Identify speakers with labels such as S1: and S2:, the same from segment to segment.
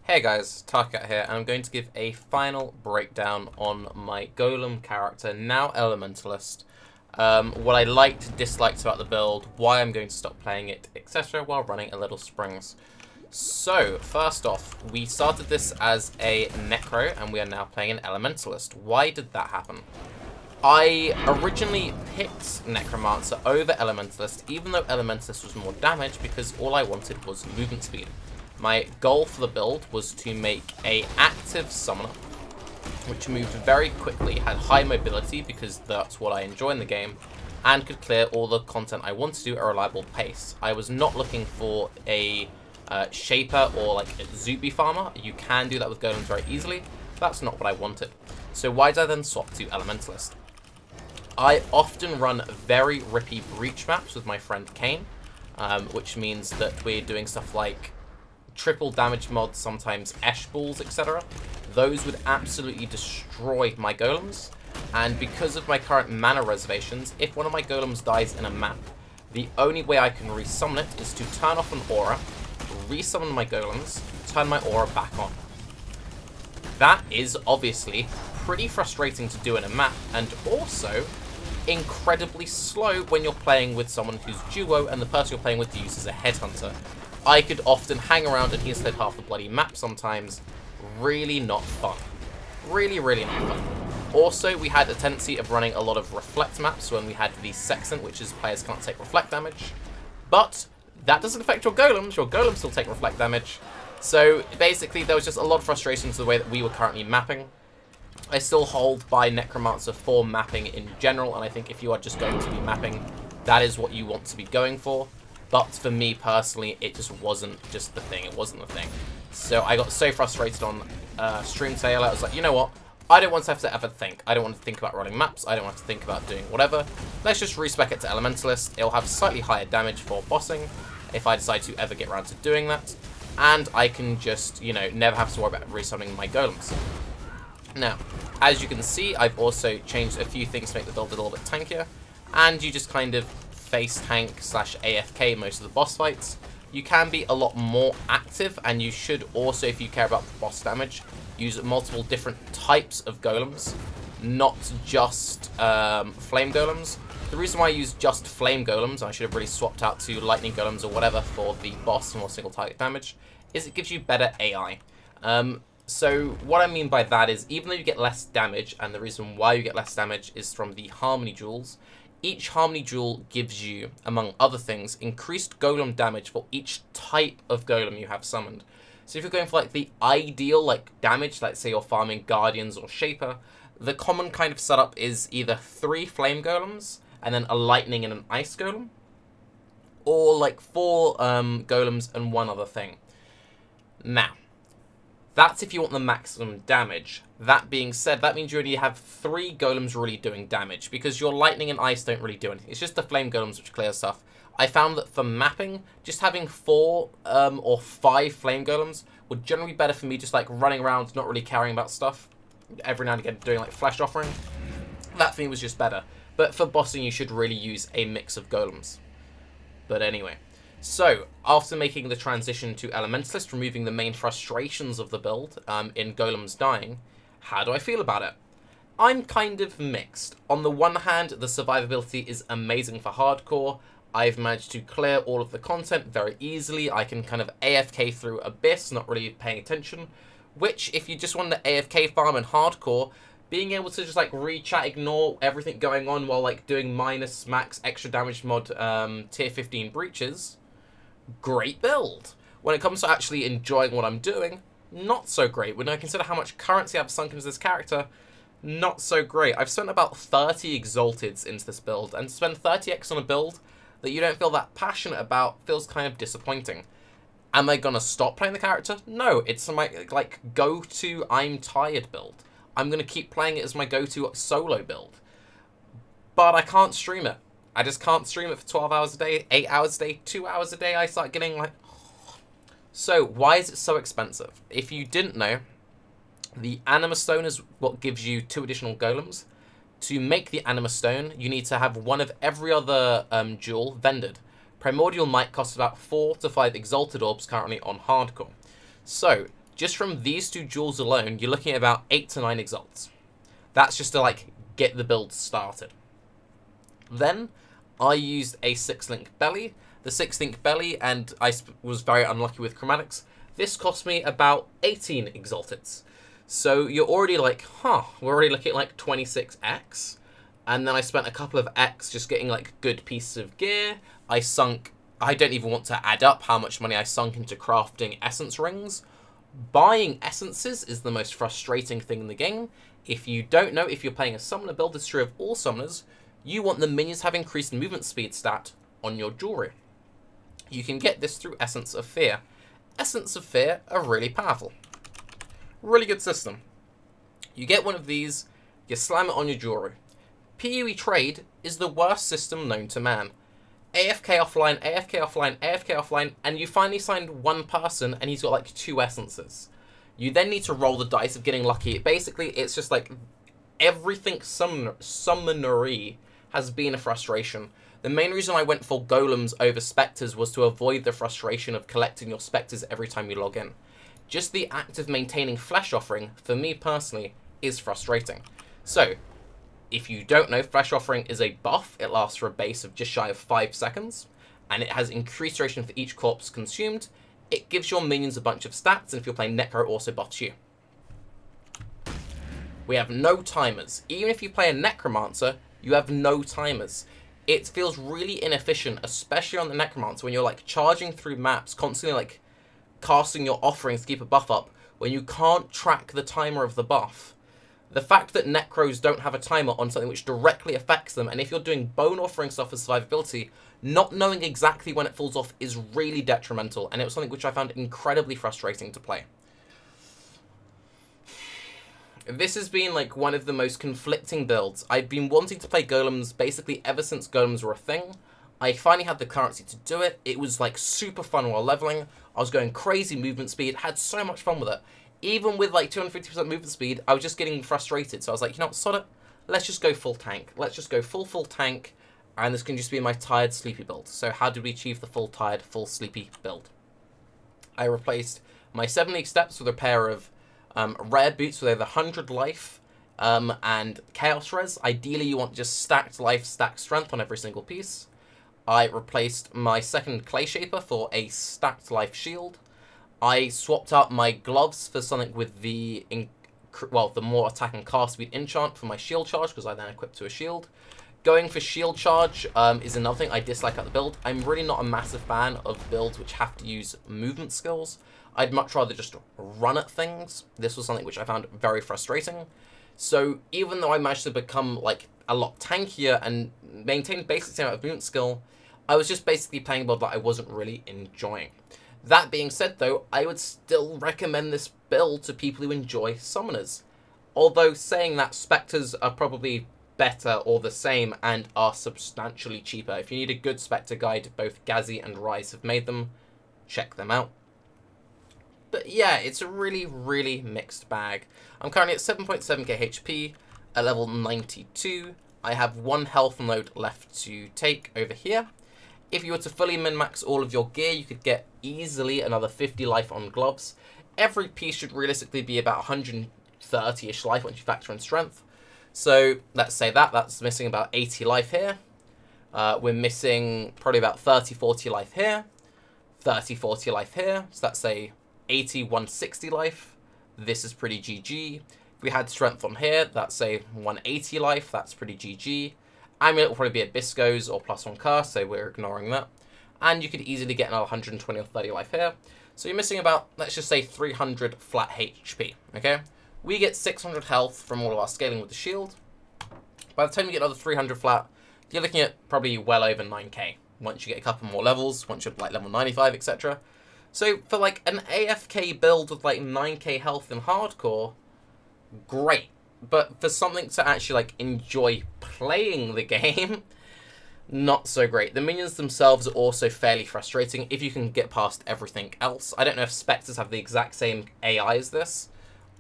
S1: Hey guys, Tarke here, and I'm going to give a final breakdown on my Golem character, now Elementalist, what I liked, disliked about the build, why I'm going to stop playing it, etc. while running a Little Springs. So, first off, we started this as a Necro, and we are now playing an Elementalist. Why did that happen? I originally picked Necromancer over Elementalist, even though Elementalist was more damage, because all I wanted was movement speed. My goal for the build was to make a active summoner, which moved very quickly, had high mobility because that's what I enjoy in the game, and could clear all the content I want to do at a reliable pace. I was not looking for a shaper or like a Zuby farmer. You can do that with golems very easily. That's not what I wanted. So why did I then swap to Elementalist? I often run very rippy breach maps with my friend Kane, which means that we're doing stuff like triple damage mods, sometimes Esh balls, etc. Those would absolutely destroy my golems, and because of my current mana reservations, if one of my golems dies in a map, the only way I can resummon it is to turn off an aura, resummon my golems, turn my aura back on. That is obviously pretty frustrating to do in a map, and also incredibly slow when you're playing with someone who's duo and the person you're playing with uses a headhunter. I could often hang around and he's played half the bloody map sometimes. Really not fun. Really not fun. Also, we had a tendency of running a lot of reflect maps when we had the Sextant, which is players can't take reflect damage. But that doesn't affect your golems. Your golems still take reflect damage. So basically, there was just a lot of frustration to the way that we were currently mapping. I still hold by Necromancer for mapping in general, and I think if you are just going to be mapping, that is what you want to be going for. But for me personally, it just wasn't just the thing. It wasn't the thing. So I got so frustrated on stream today. I was like, you know what? I don't want to have to ever think. I don't want to think about running maps. I don't want to think about doing whatever. Let's just respec it to Elementalist. It'll have slightly higher damage for bossing if I decide to ever get around to doing that. And I can just, you know, never have to worry about resummoning my golems. Now, as you can see, I've also changed a few things to make the build a little bit tankier. And you just kind of face tank / AFK most of the boss fights. You can be a lot more active, and you should also, if you care about the boss damage, use multiple different types of golems, not just flame golems. The reason why I use just flame golems, I should have really swapped out to lightning golems or whatever for the boss for more single target damage, is it gives you better AI. So what I mean by that is, even though you get less damage, and the reason why you get less damage is from the Harmony Jewels, each Harmony Jewel gives you, among other things, increased golem damage for each type of golem you have summoned. So if you're going for like the ideal like damage, like say you're farming Guardians or Shaper, the common kind of setup is either 3 Flame Golems, and then a Lightning and an Ice Golem, or like 4 Golems and 1 other thing. Now, that's if you want the maximum damage. That being said, that means you only have 3 golems really doing damage, because your lightning and ice don't really do anything. It's just the flame golems which clear stuff. I found that for mapping, just having 4 or 5 flame golems would generally be better for me, just like running around, not really caring about stuff. Every now and again doing like flesh offering. That for me was just better. But for bossing, you should really use a mix of golems. But anyway. So, after making the transition to Elementalist, removing the main frustrations of the build in golems dying, how do I feel about it? I'm kind of mixed. On the one hand, the survivability is amazing for hardcore. I've managed to clear all of the content very easily. I can kind of AFK through Abyss, not really paying attention. Which, if you just want to AFK farm in hardcore, being able to just like re-chat, ignore everything going on while like doing minus max extra damage mod tier 15 breaches, great build. When it comes to actually enjoying what I'm doing, not so great. When I consider how much currency I've sunk into this character, not so great. I've spent about 30 Exalteds into this build, and to spend 30x on a build that you don't feel that passionate about feels kind of disappointing. Am I gonna stop playing the character? No, it's my like go-to I'm tired build. I'm gonna keep playing it as my go-to solo build. But I can't stream it. I just can't stream it for 12 hours a day, 8 hours a day, 2 hours a day. I start getting like... So, why is it so expensive? If you didn't know, the Anima Stone is what gives you 2 additional golems. To make the Anima Stone, you need to have one of every other jewel vended. Primordial Might costs about 4 to 5 Exalted Orbs currently on hardcore. So, Just from these 2 jewels alone, you're looking at about 8 to 9 exalts. That's just to, like, get the build started. Then, I used a 6-link belly. The 6-link belly, and I was very unlucky with chromatics. This cost me about 18 exalteds. So you're already like, we're already looking at like 26x. And then I spent a couple of X just getting like good pieces of gear. I don't even want to add up how much money I sunk into crafting essence rings. Buying essences is the most frustrating thing in the game. If you don't know, if you're playing a summoner build, it's true of all summoners, you want the minions have increased movement speed stat on your jewelry. You can get this through Essence of Fear. Essence of Fear are really powerful. Really good system. You get one of these, you slam it on your jewelry. PoE trade is the worst system known to man. AFK offline, AFK offline, AFK offline, and you finally find one person and he's got like 2 essences. You then need to roll the dice of getting lucky. Basically, it's just like everything summonery has been a frustration. The main reason I went for Golems over Spectres was to avoid the frustration of collecting your Spectres every time you log in. Just the act of maintaining Flesh Offering, for me personally, is frustrating. So, if you don't know, Flesh Offering is a buff. It lasts for a base of just shy of 5 seconds, and it has increased duration for each corpse consumed. It gives your minions a bunch of stats, and if you're playing Necro, also buffs you. We have no timers. Even if you play a Necromancer, you have no timers. It feels really inefficient, especially on the Necromancer, when you're like charging through maps, constantly like casting your offerings to keep a buff up, when you can't track the timer of the buff. The fact that Necros don't have a timer on something which directly affects them, and if you're doing bone offering stuff for survivability, not knowing exactly when it falls off is really detrimental, and it was something which I found incredibly frustrating to play. This has been like one of the most conflicting builds. I've been wanting to play Golems basically ever since Golems were a thing. I finally had the currency to do it. It was like super fun while leveling. I was going crazy movement speed, had so much fun with it. Even with like 250% movement speed, I was just getting frustrated. So I was like, you know what, sod it. Let's just go full tank. Let's just go full tank. And this can just be my tired, sleepy build. So how did we achieve the full tired, full sleepy build? I replaced my 7 league steps with a pair of rare boots with over 100 life and chaos res. Ideally, you want just stacked life, stacked strength on every single piece. I replaced my 2nd clay shaper for a stacked life shield. I swapped out my gloves for something with the more attack and cast speed enchant for my shield charge, because I then equipped to a shield. Going for shield charge is another thing I dislike at the build. I'm really not a massive fan of builds which have to use movement skills. I'd much rather just run at things. This was something which I found very frustrating. So even though I managed to become like a lot tankier and maintain basic same amount of movement skill, I was just basically playing a build that I wasn't really enjoying. That being said though, I would still recommend this build to people who enjoy summoners. Although saying that, Spectres are probably better or the same and are substantially cheaper. If you need a good Spectre guide, both Gazi and Rise have made them. Check them out. But yeah, it's a really, really mixed bag. I'm currently at 7.7k HP, at level 92. I have 1 health node left to take over here. If you were to fully min-max all of your gear, you could get easily another 50 life on gloves. Every piece should realistically be about 130-ish life once you factor in strength. So let's say that's missing about 80 life here. We're missing probably about 30-40 life here. 30-40 life here. So that's a 80-160 life. This is pretty GG. If we had strength on here, that's a 180 life. That's pretty GG. Amulet will probably be at Bisco's or +1 cast, so we're ignoring that. And you could easily get another 120 or 30 life here. So you're missing about, let's just say, 300 flat HP, okay? We get 600 health from all of our scaling with the shield. By the time you get another 300 flat, you're looking at probably well over 9k. Once you get a couple more levels, once you're like level 95, etc. So for like an AFK build with like 9k health in hardcore, great. But for something to actually like enjoy playing the game, not so great. The minions themselves are also fairly frustrating if you can get past everything else. I don't know if Spectres have the exact same AI as this.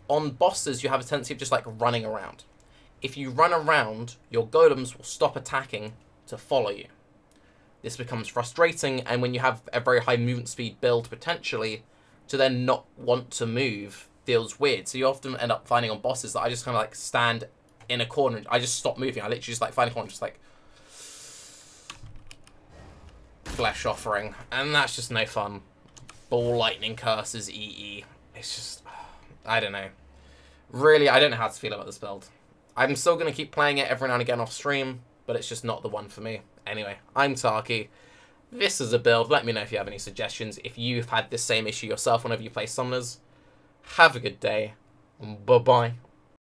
S1: On bosses, you have a tendency of just like running around. If you run around, your golems will stop attacking to follow you. This becomes frustrating, and when you have a very high movement speed build potentially, to then not want to move feels weird. So you often end up finding on bosses that I just kind of like stand in a corner and I just stop moving. I literally just like find a corner, just like flesh offering, and that's just no fun. Ball lightning curses EE. It's just, I don't know. Really, I don't know how to feel about this build. I'm still going to keep playing it every now and again off stream, but it's just not the one for me. Anyway, I'm Tarke. This is a build. Let me know if you have any suggestions. If you've had this same issue yourself whenever you play Summoners. Have a good day. Bye-bye.